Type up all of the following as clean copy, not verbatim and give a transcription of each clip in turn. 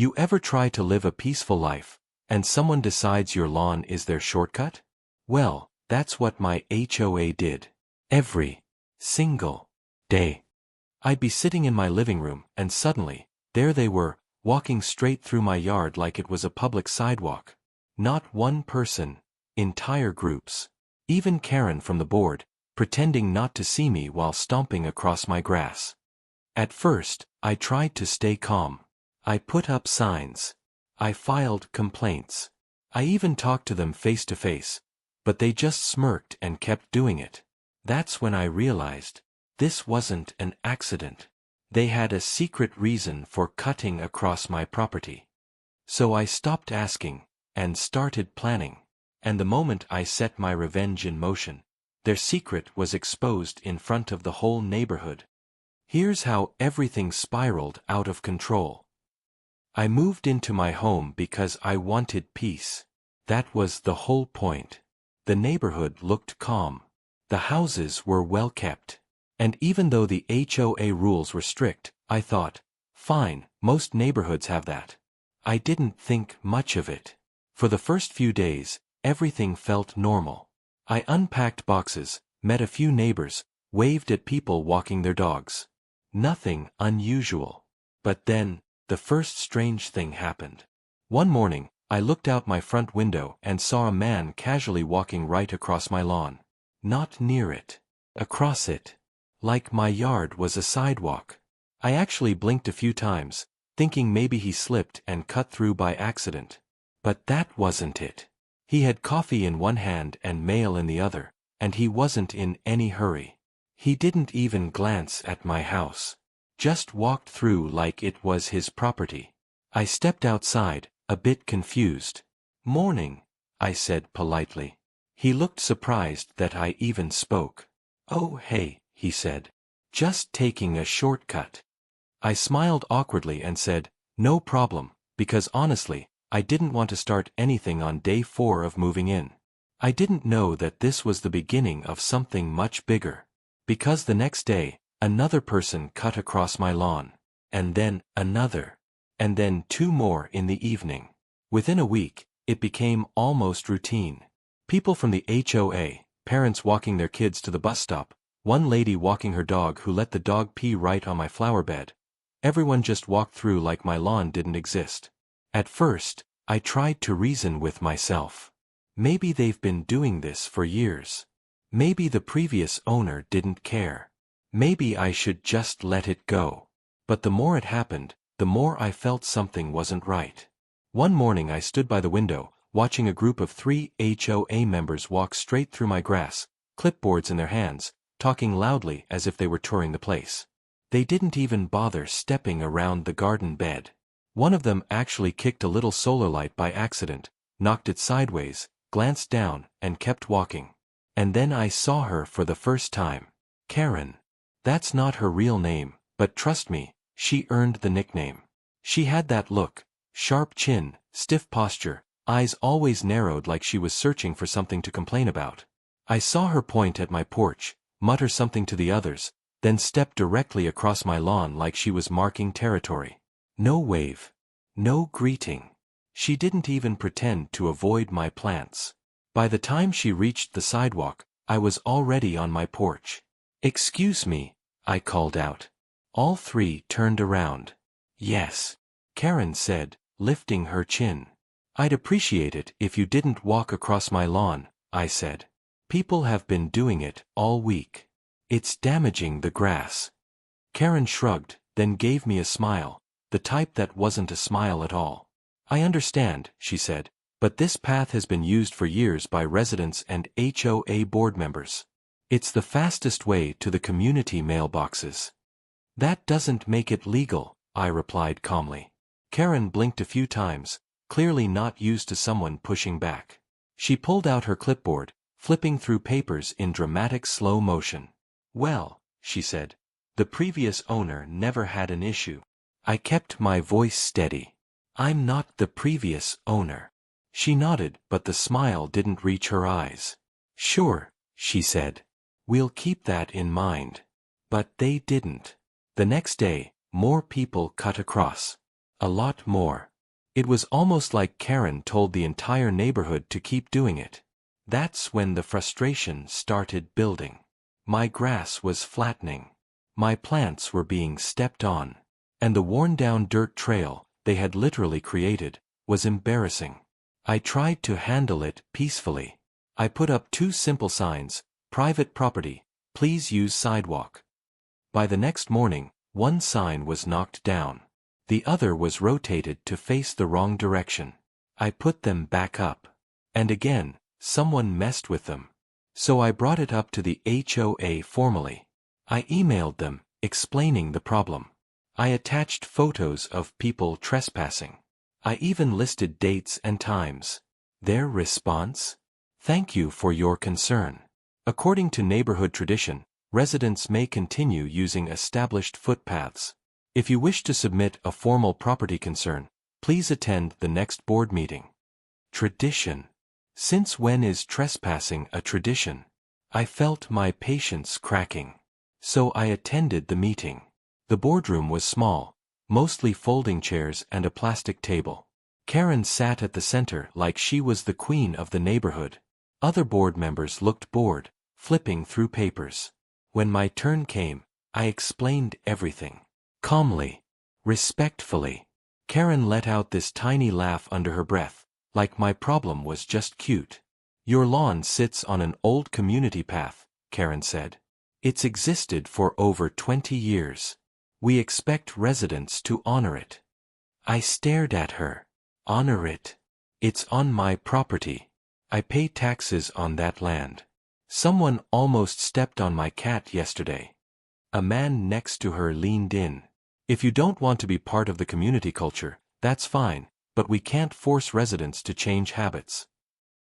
You ever try to live a peaceful life, and someone decides your lawn is their shortcut? Well, that's what my HOA did. Every single day. I'd be sitting in my living room, and suddenly, there they were, walking straight through my yard like it was a public sidewalk. Not one person, entire groups. Even Karen from the board, pretending not to see me while stomping across my grass. At first, I tried to stay calm. I put up signs. I filed complaints. I even talked to them face to face, but they just smirked and kept doing it. That's when I realized, this wasn't an accident. They had a secret reason for cutting across my property. So I stopped asking, and started planning. And the moment I set my revenge in motion, their secret was exposed in front of the whole neighborhood. Here's how everything spiraled out of control. I moved into my home because I wanted peace. That was the whole point. The neighborhood looked calm. The houses were well kept. And even though the HOA rules were strict, I thought, fine, most neighborhoods have that. I didn't think much of it. For the first few days, everything felt normal. I unpacked boxes, met a few neighbors, waved at people walking their dogs. Nothing unusual. But then, the first strange thing happened. One morning, I looked out my front window and saw a man casually walking right across my lawn. Not near it. Across it. Like my yard was a sidewalk. I actually blinked a few times, thinking maybe he slipped and cut through by accident. But that wasn't it. He had coffee in one hand and mail in the other, and he wasn't in any hurry. He didn't even glance at my house. Just walked through like it was his property. I stepped outside, a bit confused. "Morning," I said politely. He looked surprised that I even spoke. "Oh hey," he said. "Just taking a shortcut." I smiled awkwardly and said, "No problem," because honestly, I didn't want to start anything on day 4 of moving in. I didn't know that this was the beginning of something much bigger. Because the next day, another person cut across my lawn. And then, another. And then 2 more in the evening. Within a week, it became almost routine. People from the HOA, parents walking their kids to the bus stop, one lady walking her dog who let the dog pee right on my flower bed. Everyone just walked through like my lawn didn't exist. At first, I tried to reason with myself. Maybe they've been doing this for years. Maybe the previous owner didn't care. Maybe I should just let it go. But the more it happened, the more I felt something wasn't right. One morning I stood by the window, watching a group of 3 HOA members walk straight through my grass, clipboards in their hands, talking loudly as if they were touring the place. They didn't even bother stepping around the garden bed. One of them actually kicked a little solar light by accident, knocked it sideways, glanced down, and kept walking. And then I saw her for the first time. Karen. That's not her real name, but trust me, she earned the nickname. She had that look, sharp chin, stiff posture, eyes always narrowed like she was searching for something to complain about. I saw her point at my porch, mutter something to the others, then step directly across my lawn like she was marking territory. No wave. No greeting. She didn't even pretend to avoid my plants. By the time she reached the sidewalk, I was already on my porch. "Excuse me," I called out. All 3 turned around. "Yes," Karen said, lifting her chin. "I'd appreciate it if you didn't walk across my lawn," I said. "People have been doing it all week. It's damaging the grass." Karen shrugged, then gave me a smile, the type that wasn't a smile at all. "I understand," she said, "but this path has been used for years by residents and HOA board members. It's the fastest way to the community mailboxes." "That doesn't make it legal," I replied calmly. Karen blinked a few times, clearly not used to someone pushing back. She pulled out her clipboard, flipping through papers in dramatic slow motion. "Well," she said, "the previous owner never had an issue." I kept my voice steady. "I'm not the previous owner." She nodded, but the smile didn't reach her eyes. "Sure," she said. "We'll keep that in mind." But they didn't. The next day, more people cut across. A lot more. It was almost like Karen told the entire neighborhood to keep doing it. That's when the frustration started building. My grass was flattening. My plants were being stepped on. And the worn-down dirt trail they had literally created was embarrassing. I tried to handle it peacefully. I put up 2 simple signs: private property, please use sidewalk. By the next morning, one sign was knocked down. The other was rotated to face the wrong direction. I put them back up. And again, someone messed with them. So I brought it up to the HOA formally. I emailed them, explaining the problem. I attached photos of people trespassing. I even listed dates and times. Their response? Thank you for your concern. According to neighborhood tradition, residents may continue using established footpaths. If you wish to submit a formal property concern, please attend the next board meeting. Tradition. Since when is trespassing a tradition? I felt my patience cracking. So I attended the meeting. The boardroom was small, mostly folding chairs and a plastic table. Karen sat at the center like she was the queen of the neighborhood. Other board members looked bored, flipping through papers. When my turn came, I explained everything. Calmly, respectfully. Karen let out this tiny laugh under her breath, like my problem was just cute. Your lawn sits on an old community path, Karen said. It's existed for over 20 years. We expect residents to honor it. I stared at her. Honor it? It's on my property. I pay taxes on that land. Someone almost stepped on my cat yesterday. A man next to her leaned in. If you don't want to be part of the community culture, that's fine, but we can't force residents to change habits.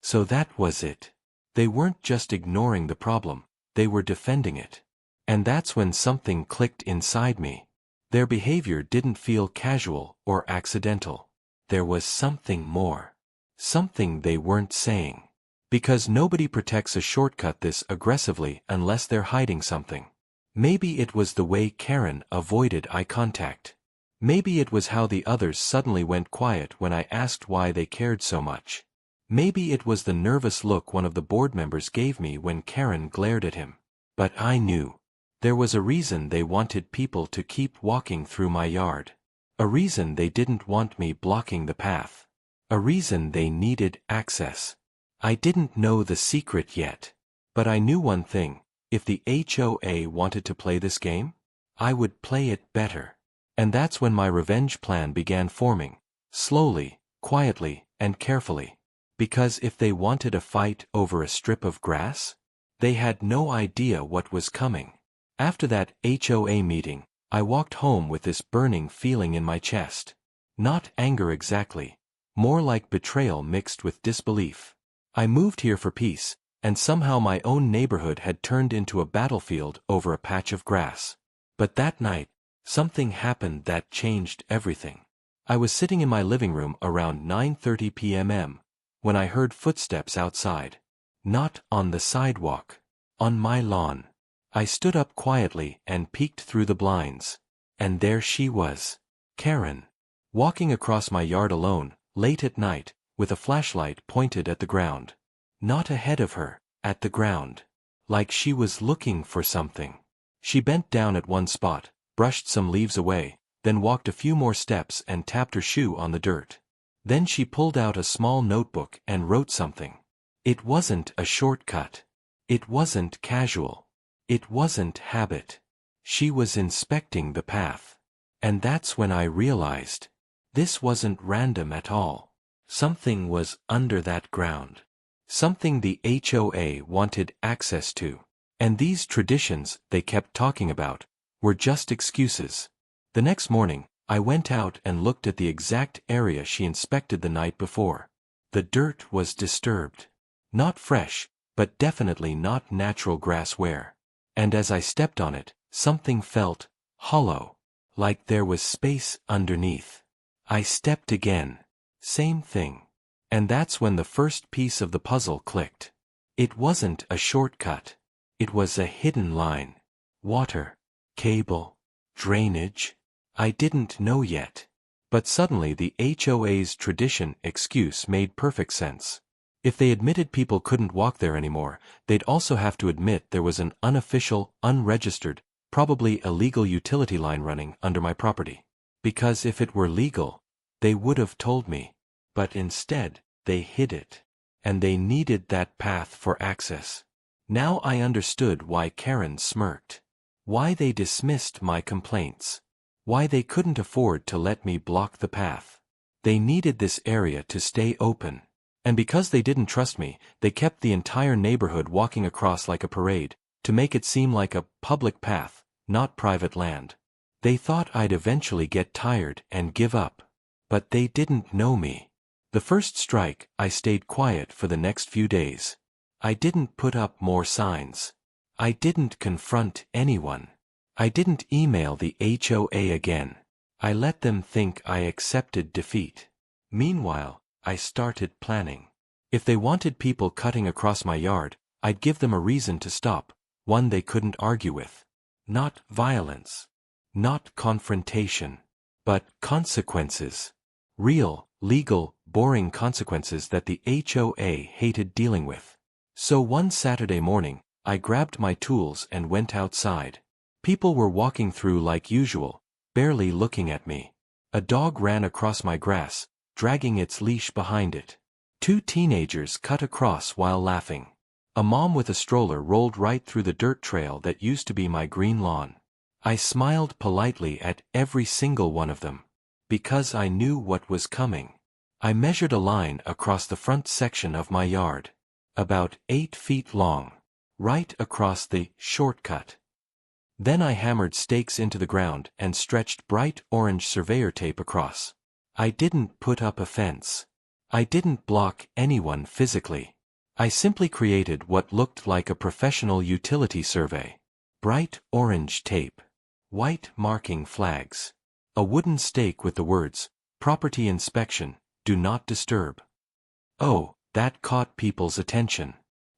So that was it. They weren't just ignoring the problem, they were defending it. And that's when something clicked inside me. Their behavior didn't feel casual or accidental. There was something more. Something they weren't saying. Because nobody protects a shortcut this aggressively unless they're hiding something. Maybe it was the way Karen avoided eye contact. Maybe it was how the others suddenly went quiet when I asked why they cared so much. Maybe it was the nervous look one of the board members gave me when Karen glared at him. But I knew. There was a reason they wanted people to keep walking through my yard. A reason they didn't want me blocking the path. A reason they needed access. I didn't know the secret yet. But I knew one thing. If the HOA wanted to play this game, I would play it better. And that's when my revenge plan began forming. Slowly, quietly, and carefully. Because if they wanted a fight over a strip of grass, they had no idea what was coming. After that HOA meeting, I walked home with this burning feeling in my chest. Not anger exactly. More like betrayal mixed with disbelief. I moved here for peace, and somehow my own neighborhood had turned into a battlefield over a patch of grass. But that night, something happened that changed everything. I was sitting in my living room around 9:30 p.m. when I heard footsteps outside. Not on the sidewalk. On my lawn. I stood up quietly and peeked through the blinds. And there she was. Karen. Walking across my yard alone, late at night, with a flashlight pointed at the ground. Not ahead of her, at the ground. Like she was looking for something. She bent down at one spot, brushed some leaves away, then walked a few more steps and tapped her shoe on the dirt. Then she pulled out a small notebook and wrote something. It wasn't a shortcut. It wasn't casual. It wasn't habit. She was inspecting the path. And that's when I realized. This wasn't random at all. Something was under that ground. Something the HOA wanted access to. And these traditions they kept talking about were just excuses. The next morning, I went out and looked at the exact area she inspected the night before. The dirt was disturbed. Not fresh, but definitely not natural grass wear. And as I stepped on it, something felt hollow, like there was space underneath. I stepped again. Same thing. And that's when the first piece of the puzzle clicked. It wasn't a shortcut. It was a hidden line. Water. Cable. Drainage. I didn't know yet. But suddenly the HOA's tradition excuse made perfect sense. If they admitted people couldn't walk there anymore, they'd also have to admit there was an unofficial, unregistered, probably illegal utility line running under my property. Because if it were legal, they would have told me. But instead, they hid it. And they needed that path for access. Now I understood why Karen smirked. Why they dismissed my complaints. Why they couldn't afford to let me block the path. They needed this area to stay open. And because they didn't trust me, they kept the entire neighborhood walking across like a parade, to make it seem like a public path, not private land. They thought I'd eventually get tired and give up. But they didn't know me. The first strike, I stayed quiet for the next few days. I didn't put up more signs. I didn't confront anyone. I didn't email the HOA again. I let them think I accepted defeat. Meanwhile, I started planning. If they wanted people cutting across my yard, I'd give them a reason to stop, one they couldn't argue with. Not violence. Not confrontation. But consequences. Real, legal, boring consequences that the HOA hated dealing with. So one Saturday morning, I grabbed my tools and went outside. People were walking through like usual, barely looking at me. A dog ran across my grass, dragging its leash behind it. 2 teenagers cut across while laughing. A mom with a stroller rolled right through the dirt trail that used to be my green lawn. I smiled politely at every single one of them. Because I knew what was coming. I measured a line across the front section of my yard. About 8 feet long. Right across the shortcut. Then I hammered stakes into the ground and stretched bright orange surveyor tape across. I didn't put up a fence. I didn't block anyone physically. I simply created what looked like a professional utility survey. Bright orange tape. White marking flags. A wooden stake with the words, "Property inspection, do not disturb." Oh, that caught people's attention.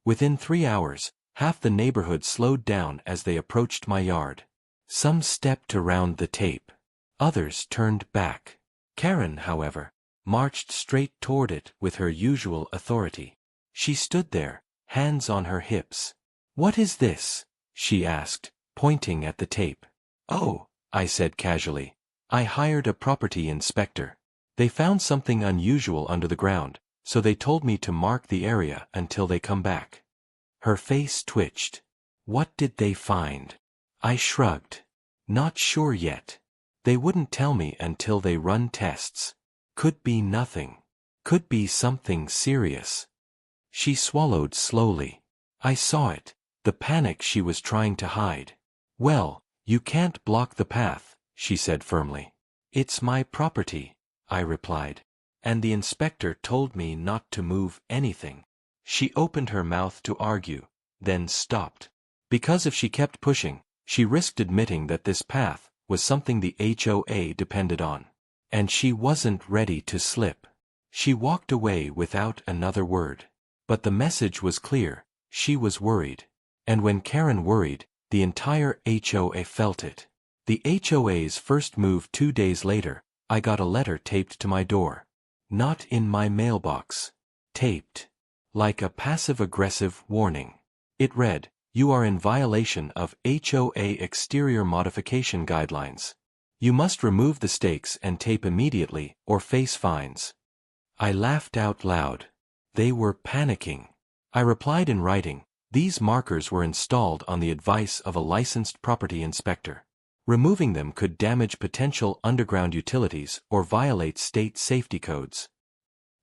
Within 3 hours, half the neighborhood slowed down as they approached my yard. Some stepped around the tape. Others turned back. Karen, however, marched straight toward it with her usual authority. She stood there, hands on her hips. "What is this?" she asked, pointing at the tape. "Oh," I said casually. "I hired a property inspector. They found something unusual under the ground, so they told me to mark the area until they come back." Her face twitched. What did they find? I shrugged. Not sure yet. They wouldn't tell me until they run tests. Could be nothing. Could be something serious. She swallowed slowly. I saw it, the panic she was trying to hide. "Well, you can't block the path," she said firmly. "It's my property," I replied. "And the inspector told me not to move anything." She opened her mouth to argue, then stopped. Because if she kept pushing, she risked admitting that this path was something the HOA depended on. And she wasn't ready to slip. She walked away without another word. But the message was clear, she was worried. And when Karen worried, the entire HOA felt it. The HOA's first move 2 days later, I got a letter taped to my door. Not in my mailbox. Taped. Like a passive-aggressive warning. It read, "You are in violation of HOA exterior modification guidelines. You must remove the stakes and tape immediately or face fines." I laughed out loud. They were panicking. I replied in writing, "These markers were installed on the advice of a licensed property inspector. Removing them could damage potential underground utilities or violate state safety codes."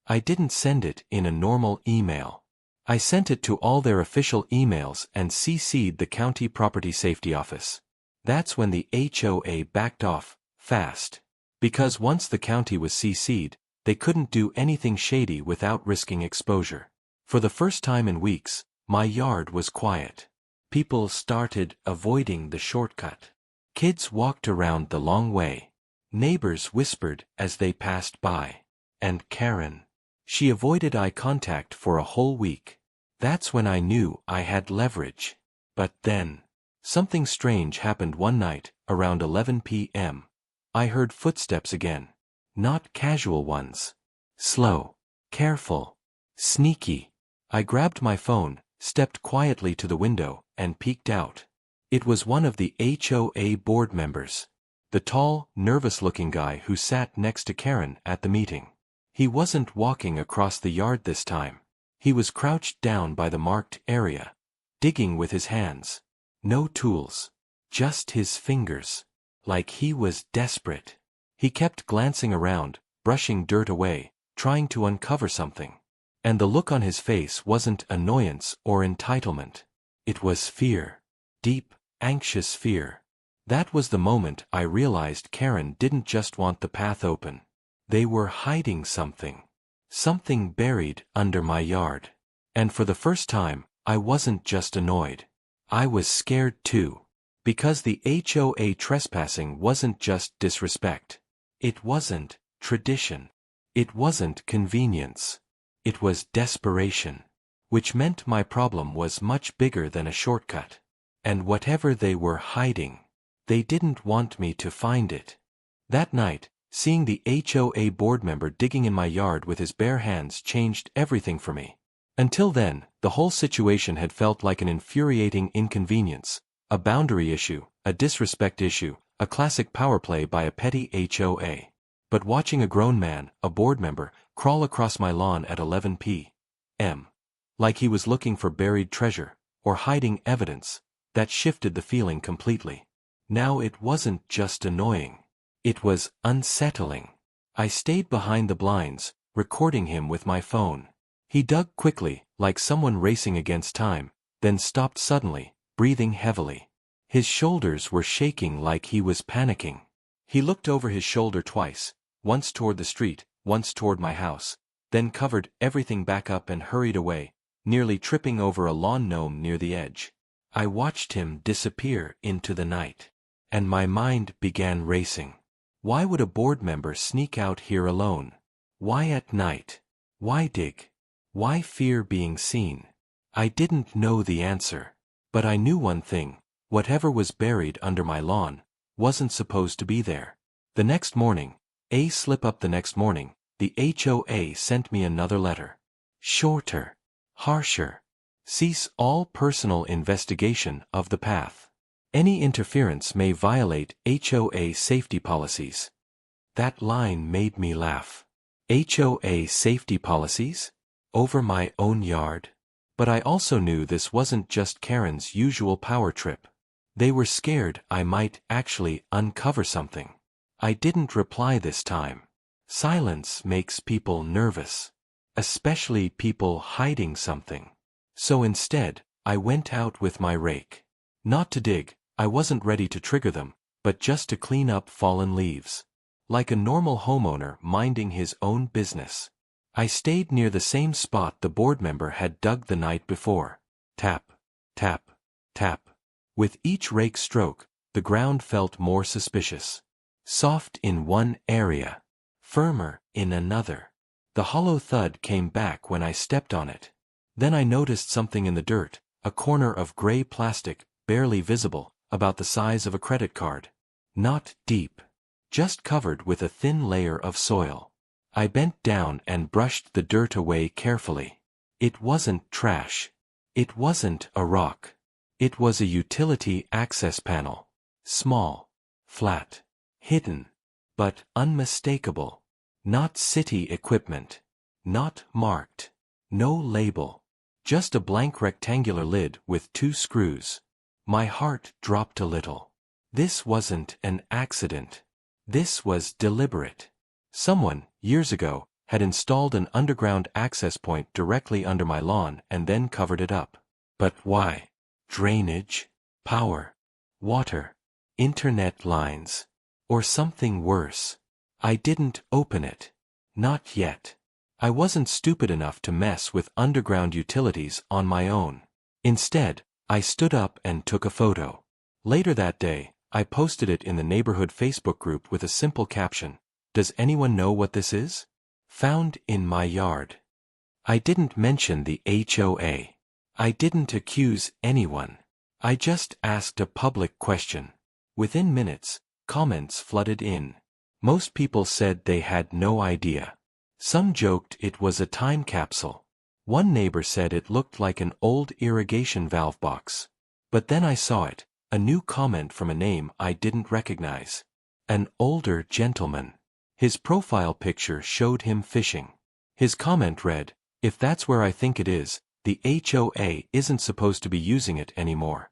I didn't send it in a normal email. I sent it to all their official emails and CC'd the County Property Safety Office. That's when the HOA backed off, fast. Because once the county was CC'd, they couldn't do anything shady without risking exposure. For the first time in weeks, my yard was quiet. People started avoiding the shortcut. Kids walked around the long way. Neighbors whispered as they passed by. And Karen. She avoided eye contact for a whole week. That's when I knew I had leverage. But then, something strange happened one night, around 11 p.m. I heard footsteps again. Not casual ones. Slow. Careful. Sneaky. I grabbed my phone, stepped quietly to the window, and peeked out. It was one of the HOA board members. The tall, nervous-looking guy who sat next to Karen at the meeting. He wasn't walking across the yard this time. He was crouched down by the marked area, digging with his hands. No tools. Just his fingers. Like he was desperate. He kept glancing around, brushing dirt away, trying to uncover something. And the look on his face wasn't annoyance or entitlement. It was fear. Deep, anxious fear. That was the moment I realized Karen didn't just want the path open. They were hiding something. Something buried under my yard. And for the first time, I wasn't just annoyed. I was scared too. Because the HOA trespassing wasn't just disrespect. It wasn't tradition. It wasn't convenience. It was desperation. Which meant my problem was much bigger than a shortcut. And whatever they were hiding, they didn't want me to find it. That night, seeing the HOA board member digging in my yard with his bare hands changed everything for me. Until then, the whole situation had felt like an infuriating inconvenience, a boundary issue, a disrespect issue, a classic power play by a petty HOA. But watching a grown man, a board member, crawl across my lawn at 11 p.m., like he was looking for buried treasure, or hiding evidence, that shifted the feeling completely. Now it wasn't just annoying. It was unsettling. I stayed behind the blinds, recording him with my phone. He dug quickly, like someone racing against time, then stopped suddenly, breathing heavily. His shoulders were shaking like he was panicking. He looked over his shoulder twice, once toward the street, once toward my house, then covered everything back up and hurried away, nearly tripping over a lawn gnome near the edge. I watched him disappear into the night. And my mind began racing. Why would a board member sneak out here alone? Why at night? Why dig? Why fear being seen? I didn't know the answer. But I knew one thing. Whatever was buried under my lawn wasn't supposed to be there. The next morning, the HOA sent me another letter. Shorter. Harsher. Cease all personal investigation of the path. Any interference may violate HOA safety policies. That line made me laugh. HOA safety policies? Over my own yard? But I also knew this wasn't just Karen's usual power trip. They were scared I might actually uncover something. I didn't reply this time. Silence makes people nervous. Especially people hiding something. So instead, I went out with my rake. Not to dig, I wasn't ready to trigger them, but just to clean up fallen leaves. Like a normal homeowner minding his own business. I stayed near the same spot the board member had dug the night before. Tap, tap, tap. With each rake stroke, the ground felt more suspicious. Soft in one area. Firmer in another. The hollow thud came back when I stepped on it. Then I noticed something in the dirt, a corner of gray plastic, barely visible, about the size of a credit card. Not deep. Just covered with a thin layer of soil. I bent down and brushed the dirt away carefully. It wasn't trash. It wasn't a rock. It was a utility access panel. Small. Flat. Hidden. But unmistakable. Not city equipment. Not marked. No label. Just a blank rectangular lid with 2 screws. My heart dropped a little. This wasn't an accident. This was deliberate. Someone, years ago, had installed an underground access point directly under my lawn and then covered it up. But why? Drainage? Power? Water? Internet lines? Or something worse? I didn't open it. Not yet. I wasn't stupid enough to mess with underground utilities on my own. Instead, I stood up and took a photo. Later that day, I posted it in the neighborhood Facebook group with a simple caption. Does anyone know what this is? Found in my yard. I didn't mention the HOA. I didn't accuse anyone. I just asked a public question. Within minutes, comments flooded in. Most people said they had no idea. Some joked it was a time capsule. One neighbor said it looked like an old irrigation valve box. But then I saw it, a new comment from a name I didn't recognize. An older gentleman. His profile picture showed him fishing. His comment read, "If that's where I think it is, the HOA isn't supposed to be using it anymore."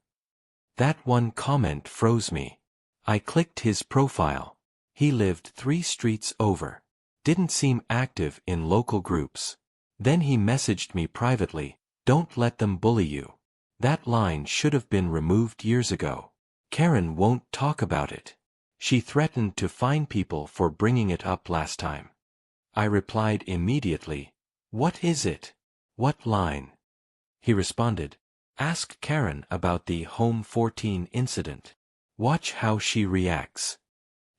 That one comment froze me. I clicked his profile. He lived 3 streets over. Didn't seem active in local groups. Then he messaged me privately, "Don't let them bully you." That line should have been removed years ago. Karen won't talk about it. She threatened to fine people for bringing it up last time. I replied immediately, "What is it? What line?" He responded, "Ask Karen about the Home 14 incident. Watch how she reacts."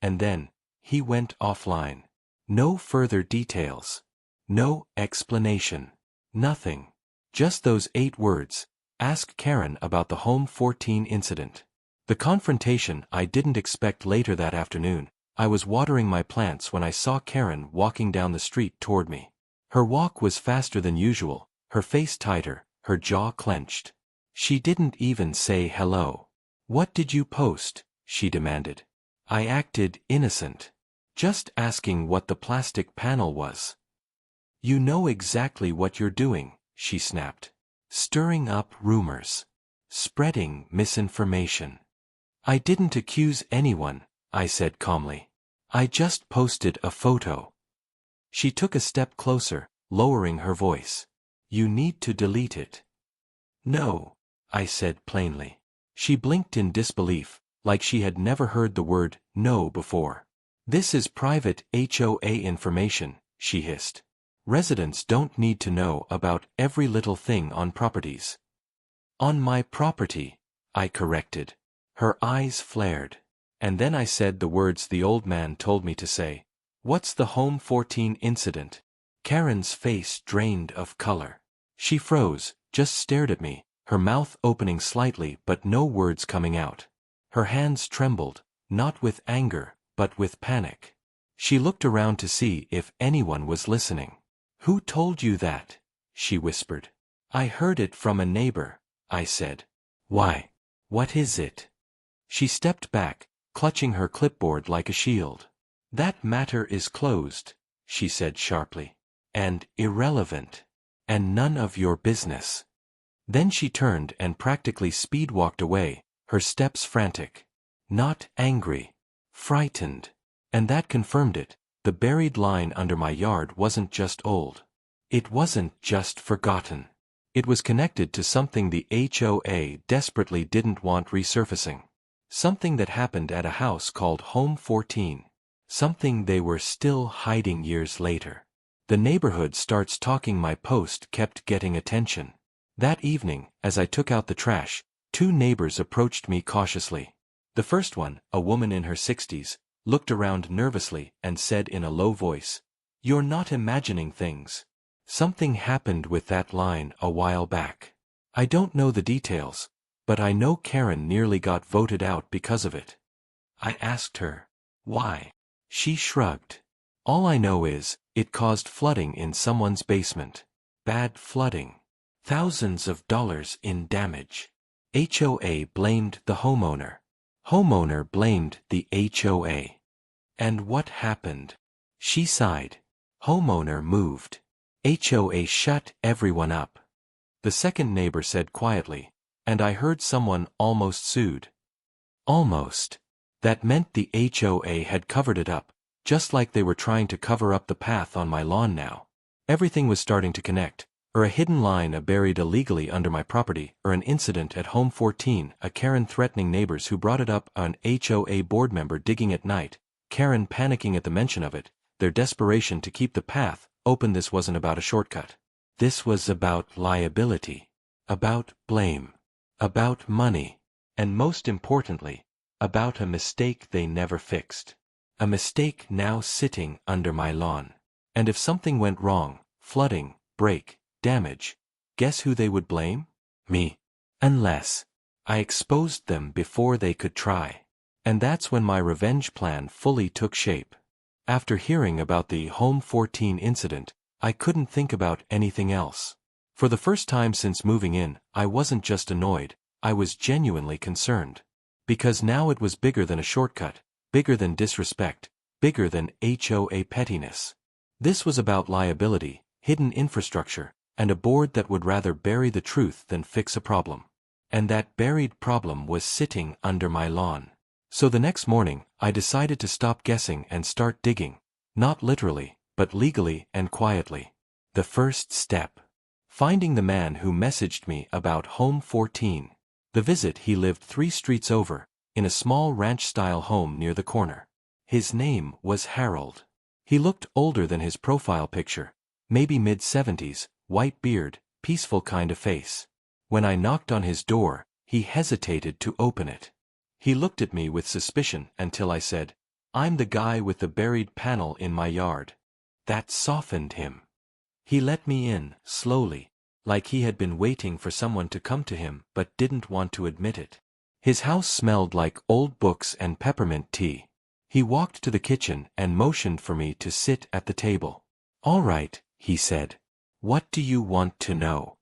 And then, he went offline. No further details. No explanation. Nothing. Just those 8 words, "Ask Karen about the Home 14 incident." The confrontation I didn't expect later that afternoon. I was watering my plants when I saw Karen walking down the street toward me. Her walk was faster than usual, her face tighter, her jaw clenched. She didn't even say hello. "What did you post?" she demanded. I acted innocent. "Just asking what the plastic panel was." "You know exactly what you're doing," she snapped. "Stirring up rumors. Spreading misinformation." "I didn't accuse anyone," I said calmly. "I just posted a photo." She took a step closer, lowering her voice. "You need to delete it." "No," I said plainly. She blinked in disbelief, like she had never heard the word "no" before. "This is private HOA information," she hissed. "Residents don't need to know about every little thing on properties." "On my property," I corrected. Her eyes flared. And then I said the words the old man told me to say. "What's the Home 14 incident?" Karen's face drained of color. She froze, just stared at me, her mouth opening slightly but no words coming out. Her hands trembled, not with anger, but with panic. She looked around to see if anyone was listening. "Who told you that?" she whispered. "I heard it from a neighbor," I said. "Why? What is it?" She stepped back, clutching her clipboard like a shield. "That matter is closed," she said sharply. "And irrelevant. And none of your business." Then she turned and practically speed-walked away, her steps frantic. Not angry. Frightened. And that confirmed it. The buried line under my yard wasn't just old. It wasn't just forgotten. It was connected to something the HOA desperately didn't want resurfacing. Something that happened at a house called Home 14. Something they were still hiding years later. The neighborhood starts talking. My post kept getting attention. That evening, as I took out the trash, 2 neighbors approached me cautiously. The first one, a woman in her 60s, looked around nervously and said in a low voice, "You're not imagining things. Something happened with that line a while back. I don't know the details, but I know Karen nearly got voted out because of it." I asked her, "Why?" She shrugged. "All I know is, it caused flooding in someone's basement. Bad flooding. Thousands of dollars in damage. HOA blamed the homeowner. Homeowner blamed the HOA. And what happened?" She sighed. "Homeowner moved. HOA shut everyone up." The second neighbor said quietly, "And I heard someone almost sued." Almost. That meant the HOA had covered it up, just like they were trying to cover up the path on my lawn now. Everything was starting to connect, or a hidden line buried illegally under my property, or an incident at Home 14, a Karen threatening neighbors who brought it up, an HOA board member digging at night, Karen panicking at the mention of it, their desperation to keep the path open. This wasn't about a shortcut. This was about liability. About blame. About money. And most importantly, about a mistake they never fixed. A mistake now sitting under my lawn. And if something went wrong, flooding, break, damage, guess who they would blame? Me. Unless I exposed them before they could try. And that's when my revenge plan fully took shape. After hearing about the Home 14 incident, I couldn't think about anything else. For the first time since moving in, I wasn't just annoyed, I was genuinely concerned. Because now it was bigger than a shortcut, bigger than disrespect, bigger than HOA pettiness. This was about liability, hidden infrastructure, and a board that would rather bury the truth than fix a problem. And that buried problem was sitting under my lawn. So the next morning, I decided to stop guessing and start digging. Not literally, but legally and quietly. The first step. Finding the man who messaged me about Home 14. The visit he lived 3 streets over, in a small ranch-style home near the corner. His name was Harold. He looked older than his profile picture, maybe mid-70s, white beard, peaceful kind of face. When I knocked on his door, he hesitated to open it. He looked at me with suspicion until I said, "I'm the guy with the buried panel in my yard." That softened him. He let me in, slowly, like he had been waiting for someone to come to him but didn't want to admit it. His house smelled like old books and peppermint tea. He walked to the kitchen and motioned for me to sit at the table. "All right," he said. "What do you want to know?"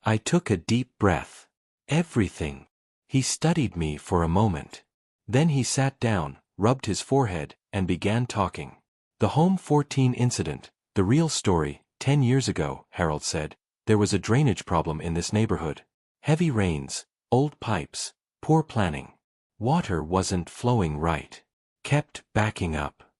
I took a deep breath. "Everything." He studied me for a moment. Then he sat down, rubbed his forehead, and began talking. "The Home 14 incident, the real story, 10 years ago," Harold said. "There was a drainage problem in this neighborhood. Heavy rains, old pipes, poor planning. Water wasn't flowing right. Kept backing up."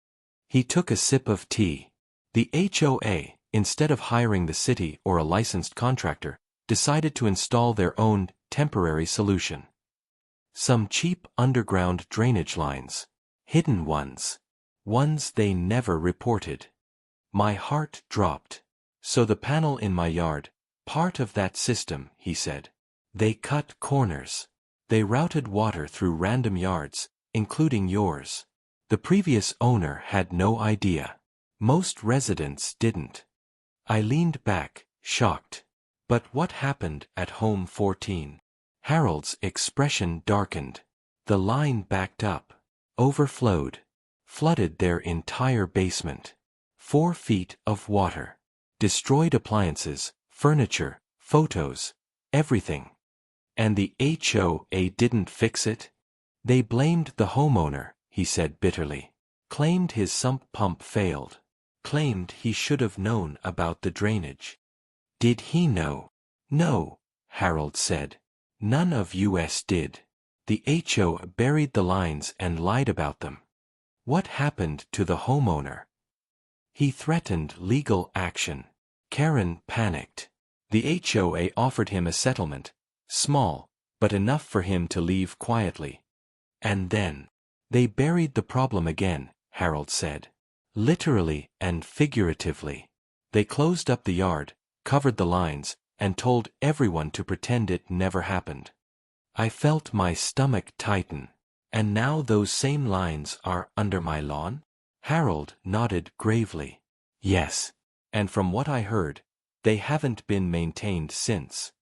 He took a sip of tea. The HOA, instead of hiring the city or a licensed contractor, decided to install their own temporary solution. Some cheap underground drainage lines. Hidden ones. Ones they never reported. My heart dropped. "So the panel in my yard, part of that system," he said. "They cut corners. They routed water through random yards, including yours. The previous owner had no idea. Most residents didn't." I leaned back, shocked. "But what happened at Home 14? Harold's expression darkened. "The line backed up. Overflowed. Flooded their entire basement. 4 feet of water. Destroyed appliances, furniture, photos, everything. And the HOA didn't fix it? They blamed the homeowner," he said bitterly. "Claimed his sump pump failed. Claimed he should have known about the drainage." "Did he know?" "No," Harold said. "None of us did. The HOA buried the lines and lied about them." "What happened to the homeowner?" "He threatened legal action." Karen panicked. The HOA offered him a settlement, small, but enough for him to leave quietly. "And then they buried the problem again," Harold said. "Literally and figuratively. They closed up the yard, covered the lines, and told everyone to pretend it never happened." I felt my stomach tighten. "And now those same lines are under my lawn?" Harold nodded gravely. "Yes. And from what I heard, they haven't been maintained since.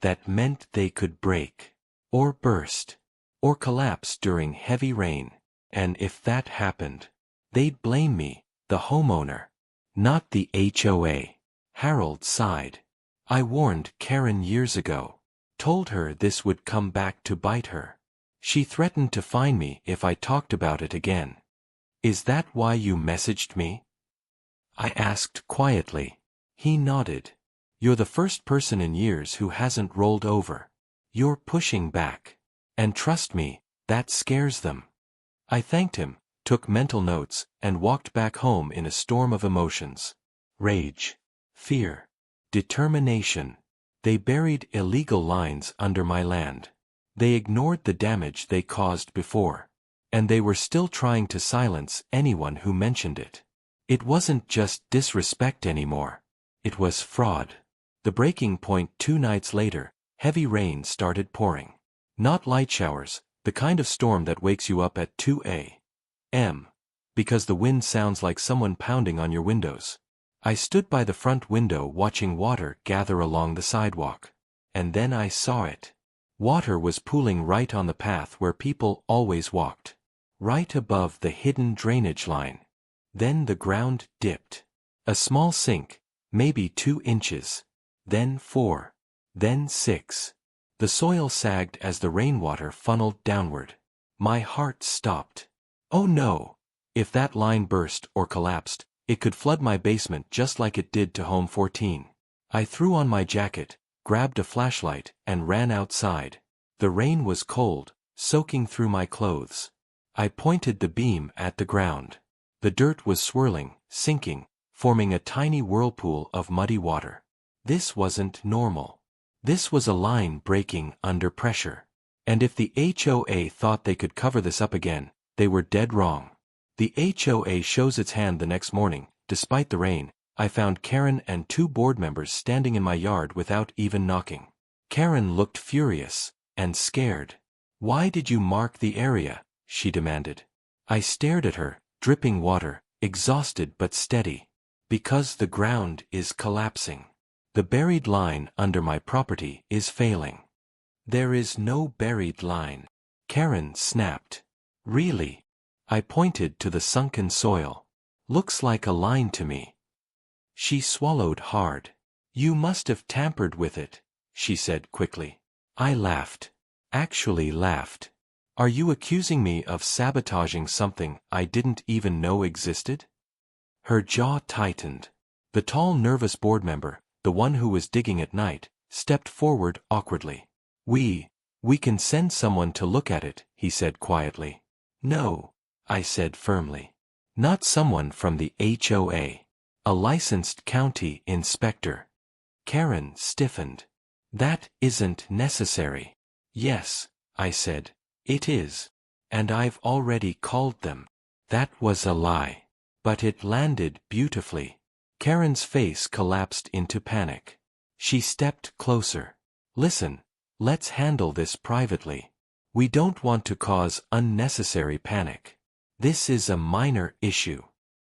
That meant they could break, or burst, or collapse during heavy rain. And if that happened, they'd blame me, the homeowner, not the HOA." Harold sighed. "I warned Karen years ago. Told her this would come back to bite her. She threatened to fine me if I talked about it again." "Is that why you messaged me?" I asked quietly. He nodded. "You're the first person in years who hasn't rolled over. You're pushing back. And trust me, that scares them." I thanked him, took mental notes, and walked back home in a storm of emotions. Rage. Fear. Determination. They buried illegal lines under my land. They ignored the damage they caused before. And they were still trying to silence anyone who mentioned it. It wasn't just disrespect anymore. It was fraud. The breaking point 2 nights later, heavy rain started pouring. Not light showers, the kind of storm that wakes you up at 2 a.m. because the wind sounds like someone pounding on your windows. I stood by the front window watching water gather along the sidewalk. And then I saw it. Water was pooling right on the path where people always walked. Right above the hidden drainage line. Then the ground dipped. A small sink, maybe 2 inches. Then 4. Then 6. The soil sagged as the rainwater funneled downward. My heart stopped. Oh no! If that line burst or collapsed, it could flood my basement just like it did to Home 14. I threw on my jacket, grabbed a flashlight, and ran outside. The rain was cold, soaking through my clothes. I pointed the beam at the ground. The dirt was swirling, sinking, forming a tiny whirlpool of muddy water. This wasn't normal. This was a line breaking under pressure. And if the HOA thought they could cover this up again, they were dead wrong. The HOA shows its hand the next morning. Despite the rain, I found Karen and 2 board members standing in my yard without even knocking. Karen looked furious and scared. "Why did you mark the area?" she demanded. I stared at her, dripping water, exhausted but steady. "Because the ground is collapsing. The buried line under my property is failing." "There is no buried line," Karen snapped. "Really?" I pointed to the sunken soil. "Looks like a line to me." She swallowed hard. "You must have tampered with it," she said quickly. I laughed. Actually laughed. "Are you accusing me of sabotaging something I didn't even know existed?" Her jaw tightened. The tall, nervous board member, the one who was digging at night, stepped forward awkwardly. We can send someone to look at it," he said quietly. "No," I said firmly. "Not someone from the HOA. A licensed county inspector." Karen stiffened. "That isn't necessary." "Yes," I said, "it is. And I've already called them." That was a lie. But it landed beautifully. Karen's face collapsed into panic. She stepped closer. "Listen, let's handle this privately. We don't want to cause unnecessary panic. This is a minor issue."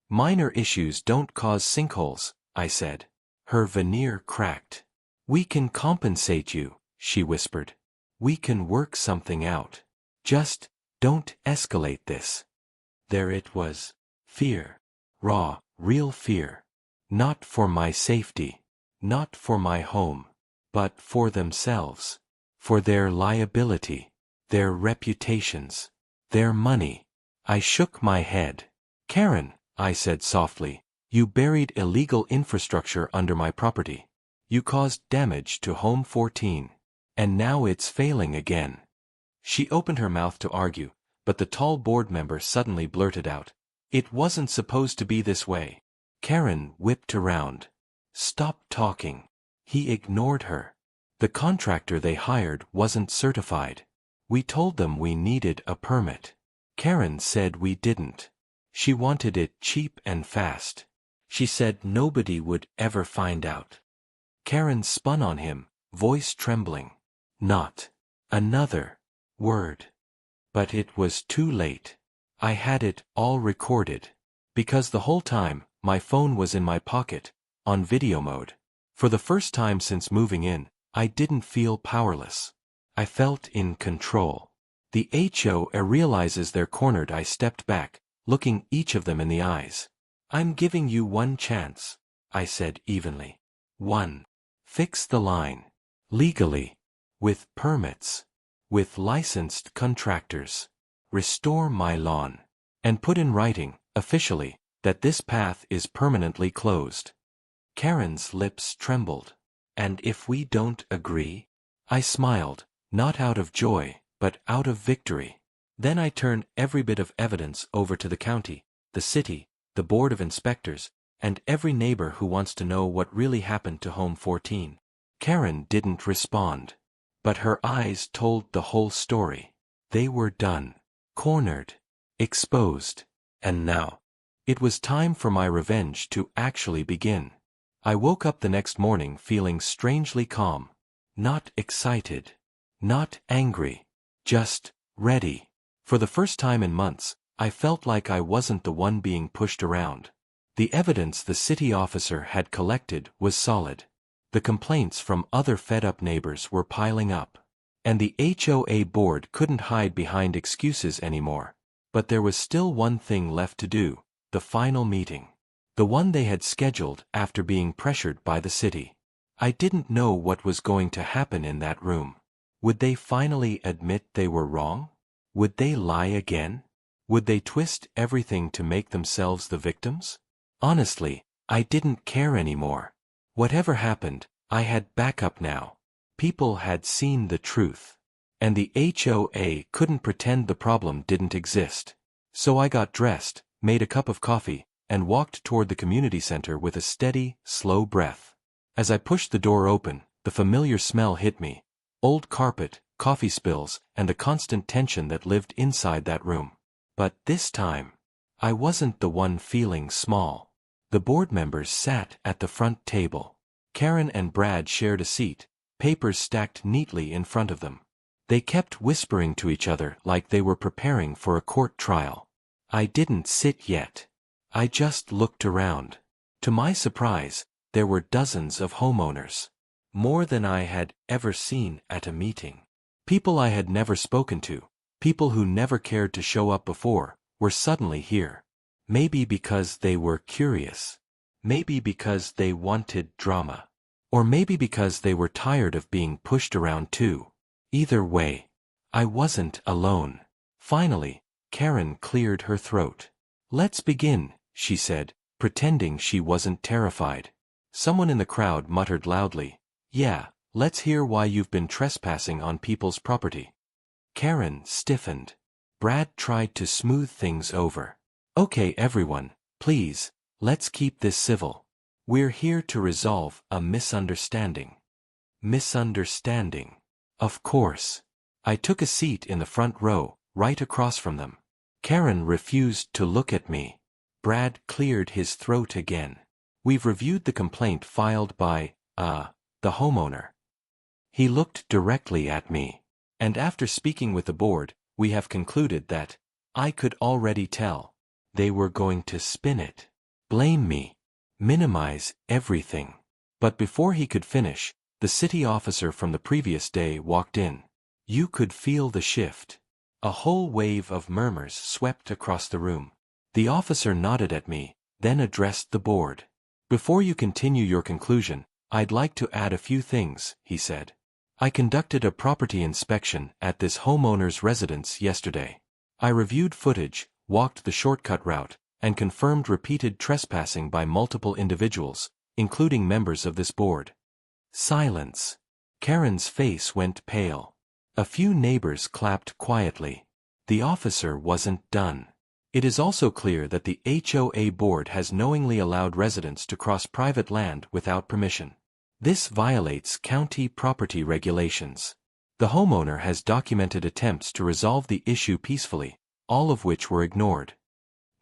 "Minor issues don't cause sinkholes," I said. Her veneer cracked. "We can compensate you," she whispered. "We can work something out. Just don't escalate this." There it was. Fear. Raw, real fear. Not for my safety. Not for my home. But for themselves. For their liability. Their reputations. Their money. I shook my head. "Karen," I said softly, "you buried illegal infrastructure under my property. You caused damage to Home 14. And now it's failing again." She opened her mouth to argue, but the tall board member suddenly blurted out, "It wasn't supposed to be this way." Karen whipped around. "Stop talking." He ignored her. "The contractor they hired wasn't certified. We told them we needed a permit. Karen said we didn't. She wanted it cheap and fast. She said nobody would ever find out." Karen spun on him, voice trembling. "Not another word." But it was too late. I had it all recorded. Because the whole time, my phone was in my pocket, on video mode. For the first time since moving in, I didn't feel powerless. I felt in control. The HOA realizes they're cornered. I stepped back, looking each of them in the eyes. "I'm giving you one chance," I said evenly. "One. Fix the line. Legally. With permits. With licensed contractors. Restore my lawn. And put in writing, officially, that this path is permanently closed." Karen's lips trembled. "And if we don't agree?" I smiled, not out of joy, but out of victory. Then I turned every bit of evidence over to the county, the city, the board of inspectors, and every neighbor who wants to know what really happened to Home 14. Karen didn't respond. But her eyes told the whole story. They were done. Cornered. Exposed. And now, it was time for my revenge to actually begin. I woke up the next morning feeling strangely calm. Not excited. Not angry. Just ready. For the first time in months, I felt like I wasn't the one being pushed around. The evidence the city officer had collected was solid. The complaints from other fed-up neighbors were piling up. And the HOA board couldn't hide behind excuses anymore. But there was still one thing left to do, the final meeting. The one they had scheduled after being pressured by the city. I didn't know what was going to happen in that room. Would they finally admit they were wrong? Would they lie again? Would they twist everything to make themselves the victims? Honestly, I didn't care anymore. Whatever happened, I had backup now. People had seen the truth. And the HOA couldn't pretend the problem didn't exist. So I got dressed, made a cup of coffee, and walked toward the community center with a steady, slow breath. As I pushed the door open, the familiar smell hit me. Old carpet, coffee spills, and the constant tension that lived inside that room. But this time, I wasn't the one feeling small. The board members sat at the front table. Karen and Brad shared a seat, papers stacked neatly in front of them. They kept whispering to each other like they were preparing for a court trial. I didn't sit yet. I just looked around. To my surprise, there were dozens of homeowners. More than I had ever seen at a meeting. People I had never spoken to, people who never cared to show up before, were suddenly here. Maybe because they were curious. Maybe because they wanted drama. Or maybe because they were tired of being pushed around too. Either way, I wasn't alone. Finally, Karen cleared her throat. "Let's begin," she said, pretending she wasn't terrified. Someone in the crowd muttered loudly, "Yeah, let's hear why you've been trespassing on people's property." Karen stiffened. Brad tried to smooth things over. "Okay, everyone, please, let's keep this civil. We're here to resolve a misunderstanding." Misunderstanding. Of course. I took a seat in the front row, right across from them. Karen refused to look at me. Brad cleared his throat again. "We've reviewed the complaint filed by, the homeowner." He looked directly at me. "And after speaking with the board, we have concluded that," I could already tell, they were going to spin it. Blame me. Minimize everything. But before he could finish, the city officer from the previous day walked in. You could feel the shift. A whole wave of murmurs swept across the room. The officer nodded at me, then addressed the board. "Before you continue your conclusion, I'd like to add a few things," he said. "I conducted a property inspection at this homeowner's residence yesterday. I reviewed footage, walked the shortcut route, and confirmed repeated trespassing by multiple individuals, including members of this board." Silence. Karen's face went pale. A few neighbors clapped quietly. The officer wasn't done. "It is also clear that the HOA board has knowingly allowed residents to cross private land without permission. This violates county property regulations. The homeowner has documented attempts to resolve the issue peacefully, all of which were ignored."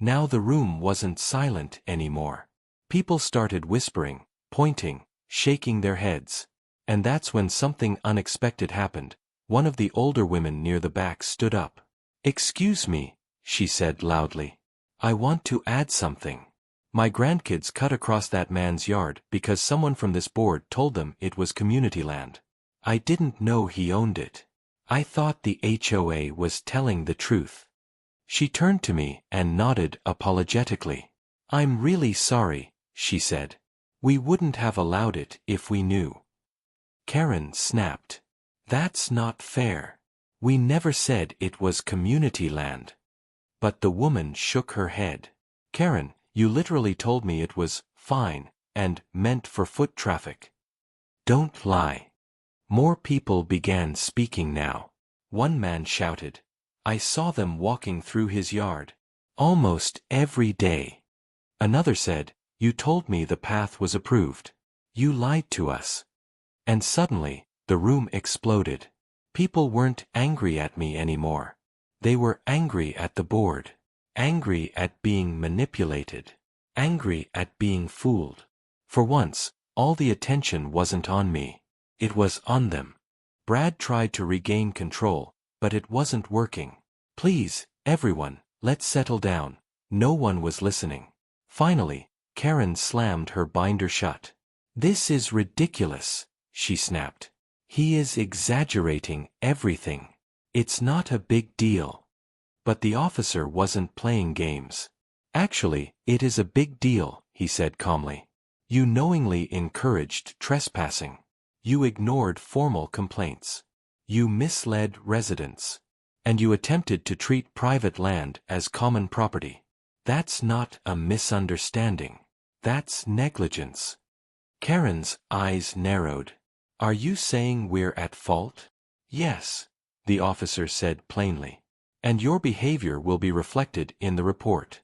Now the room wasn't silent anymore. People started whispering, pointing, shaking their heads. And that's when something unexpected happened. One of the older women near the back stood up. "Excuse me," she said loudly. "I want to add something. My grandkids cut across that man's yard because someone from this board told them it was community land. I didn't know he owned it. I thought the HOA was telling the truth." She turned to me and nodded apologetically. "I'm really sorry," she said. "We wouldn't have allowed it if we knew." Karen snapped. "That's not fair. We never said it was community land." But the woman shook her head. "Karen, you literally told me it was fine and meant for foot traffic." "Don't lie." More people began speaking now. One man shouted, "I saw them walking through his yard. Almost every day." Another said, "You told me the path was approved. You lied to us." And suddenly, the room exploded. People weren't angry at me anymore. They were angry at the board. Angry at being manipulated. Angry at being fooled. For once, all the attention wasn't on me. It was on them. Brad tried to regain control, but it wasn't working. "Please, everyone, let's settle down." No one was listening. Finally, Karen slammed her binder shut. "This is ridiculous," she snapped. "He is exaggerating everything. It's not a big deal." But the officer wasn't playing games. Actually, it is a big deal, he said calmly. You knowingly encouraged trespassing. You ignored formal complaints. You misled residents. And you attempted to treat private land as common property. That's not a misunderstanding. That's negligence. Karen's eyes narrowed. Are you saying we're at fault? Yes, the officer said plainly. And your behavior will be reflected in the report.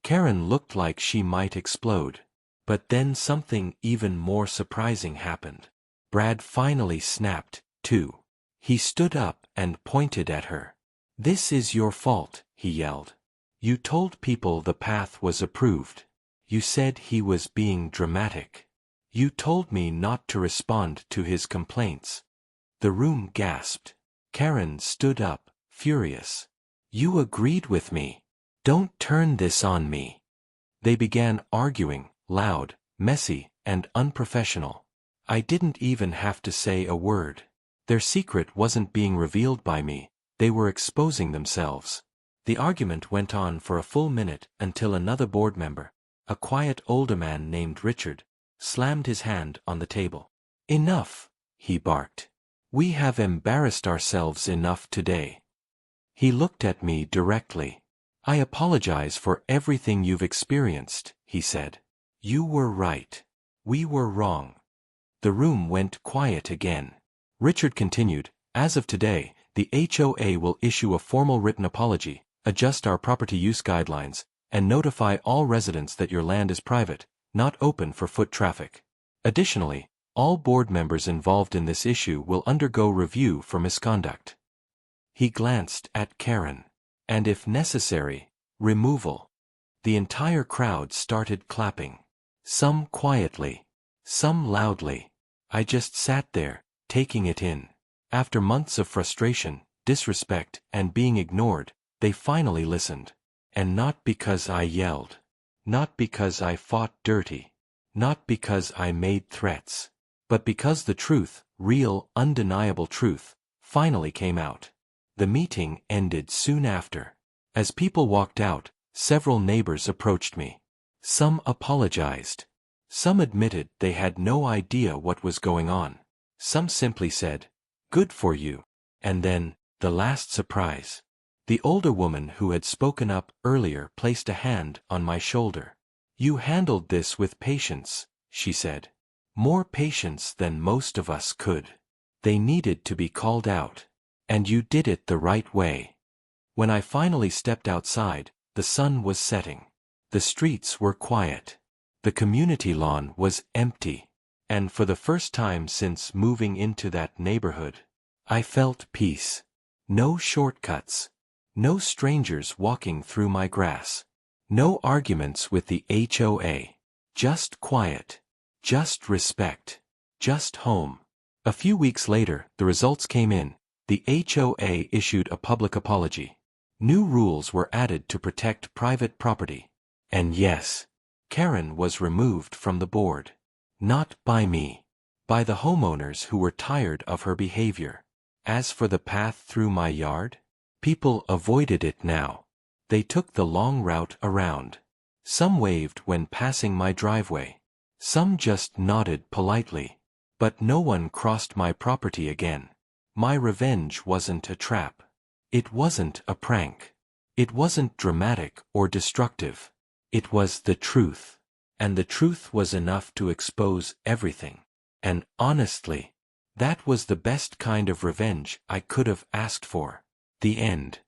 Karen looked like she might explode. But then something even more surprising happened. Brad finally snapped, too. He stood up and pointed at her. This is your fault, he yelled. You told people the path was approved. You said he was being dramatic. You told me not to respond to his complaints. The room gasped. Karen stood up, furious. You agreed with me. Don't turn this on me. They began arguing, loud, messy, and unprofessional. I didn't even have to say a word. Their secret wasn't being revealed by me, they were exposing themselves. The argument went on for a full minute until another board member, a quiet older man named Richard, slammed his hand on the table. Enough, he barked. We have embarrassed ourselves enough today. He looked at me directly. I apologize for everything you've experienced, he said. You were right. We were wrong. The room went quiet again. Richard continued, as of today, the HOA will issue a formal written apology, adjust our property use guidelines, and notify all residents that your land is private, not open for foot traffic. Additionally, all board members involved in this issue will undergo review for misconduct. He glanced at Karen. And if necessary, removal. The entire crowd started clapping. Some quietly, some loudly. I just sat there, taking it in. After months of frustration, disrespect, and being ignored, they finally listened. And not because I yelled. Not because I fought dirty. Not because I made threats. But because the truth, real, undeniable truth, finally came out. The meeting ended soon after. As people walked out, several neighbors approached me. Some apologized. Some admitted they had no idea what was going on. Some simply said, "Good for you." And then, the last surprise. The older woman who had spoken up earlier placed a hand on my shoulder. You handled this with patience, she said. More patience than most of us could. They needed to be called out. And you did it the right way. When I finally stepped outside, the sun was setting. The streets were quiet. The community lawn was empty. And for the first time since moving into that neighborhood, I felt peace. No shortcuts. No strangers walking through my grass. No arguments with the HOA. Just quiet. Just respect. Just home. A few weeks later, the results came in. The HOA issued a public apology. New rules were added to protect private property. And yes, Karen was removed from the board. Not by me. By the homeowners who were tired of her behavior. As for the path through my yard, people avoided it now. They took the long route around. Some waved when passing my driveway. Some just nodded politely. But no one crossed my property again. My revenge wasn't a trap. It wasn't a prank. It wasn't dramatic or destructive. It was the truth. And the truth was enough to expose everything. And honestly, that was the best kind of revenge I could have asked for. The end.